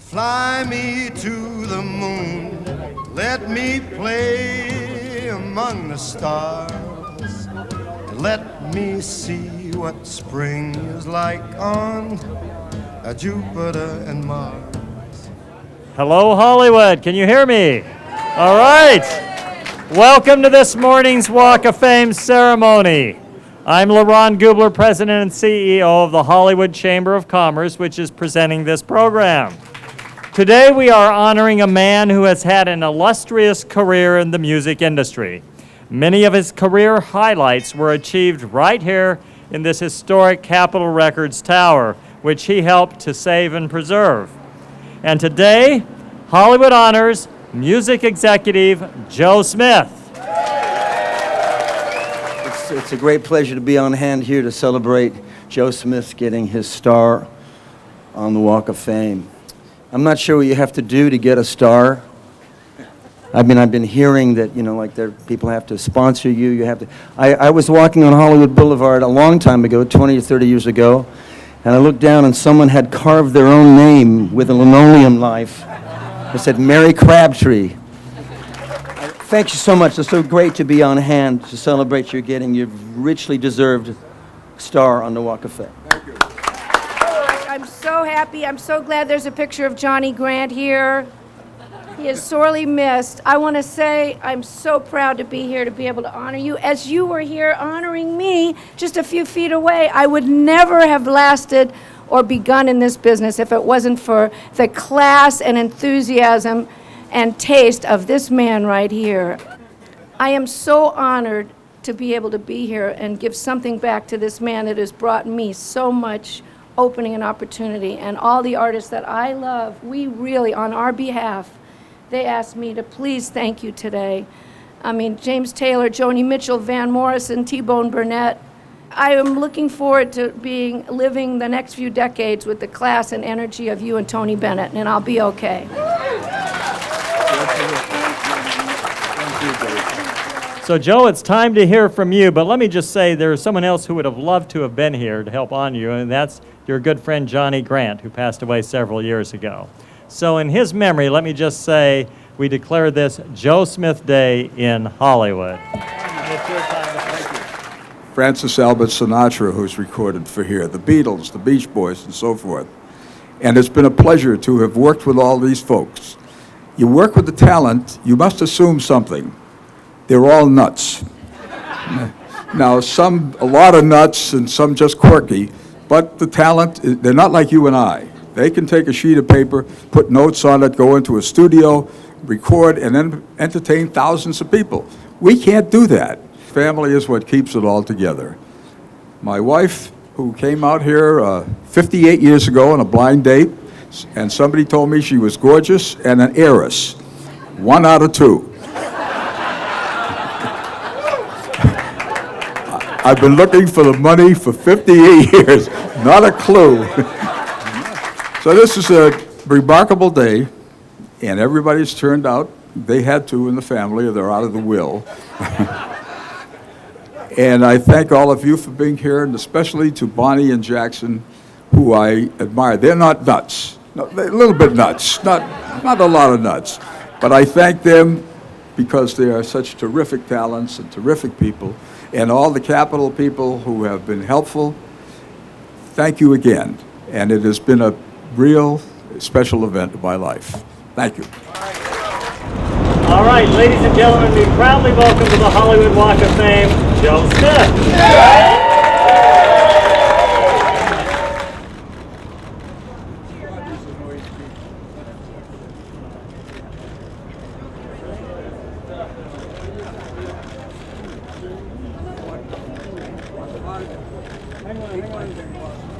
Fly me to the moon, let me play among the stars, and let me see what spring is like on Jupiter and Mars. Hello, Hollywood. Can you hear me? All right. Welcome to this morning's Walk of Fame ceremony. I'm LaRon Gubler, President and CEO of the Hollywood Chamber of Commerce, which is presenting this program. Today we are honoring a man who has had an illustrious career in the music industry. Many of his career highlights were achieved right here in this historic Capitol Records Tower, which he helped to save and preserve. And today, Hollywood honors music executive Joe Smith. It's a great pleasure to be on hand here to celebrate Joe Smith getting his star on the Walk of Fame. I'm not sure what you have to do to get a star. I've been hearing that, people have to sponsor you. You have to. I was walking on Hollywood Boulevard a long time ago, 20 or 30 years ago, and I looked down and someone had carved their own name with a linoleum knife. It said, Mary Crabtree. Thank you so much. It's so great to be on hand to celebrate you getting your richly deserved star on the Walk of Fame. Thank you. I'm so happy. I'm so glad there's a picture of Johnny Grant here. He is sorely missed. I want to say I'm so proud to be here to be able to honor you. As you were here honoring me just a few feet away, I would never have lasted or begun in this business if it wasn't for the class and enthusiasm and taste of this man right here. I am so honored to be able to be here and give something back to this man that has brought me so much opening and opportunity. And all the artists that I love, we really, on our behalf, they asked me to please thank you today. James Taylor, Joni Mitchell, Van Morrison, T-Bone Burnett. I am looking forward to living the next few decades with the class and energy of you and Tony Bennett, and I'll be okay. So, Joe, it's time to hear from you, but let me just say there's someone else who would have loved to have been here to help honor you, and that's your good friend Johnny Grant, who passed away several years ago. So in his memory, let me just say we declare this Joe Smith Day in Hollywood. Francis Albert Sinatra, who's recorded for here, the Beatles, the Beach Boys, and so forth. And it's been a pleasure to have worked with all these folks. You work with the talent, you must assume something. They're all nuts. Now, a lot of nuts and some just quirky, but the talent, they're not like you and I. They can take a sheet of paper, put notes on it, go into a studio, record, and then entertain thousands of people. We can't do that. Family is what keeps it all together. My wife, who came out here 58 years ago on a blind date, and somebody told me she was gorgeous and an heiress. 1 out of 2. I've been looking for the money for 58 years, not a clue. So this is a remarkable day, and everybody's turned out. They had to in the family, or they're out of the will. And I thank all of you for being here, and especially to Bonnie and Jackson, who I admire. They're not nuts. No, they're a little bit nuts, not a lot of nuts. But I thank them because they are such terrific talents and terrific people. And all the Capitol people who have been helpful, thank you again. And it has been a real special event of my life. Thank you. All right, ladies and gentlemen, we proudly welcome to the Hollywood Walk of Fame, Joe Smith. Hang on.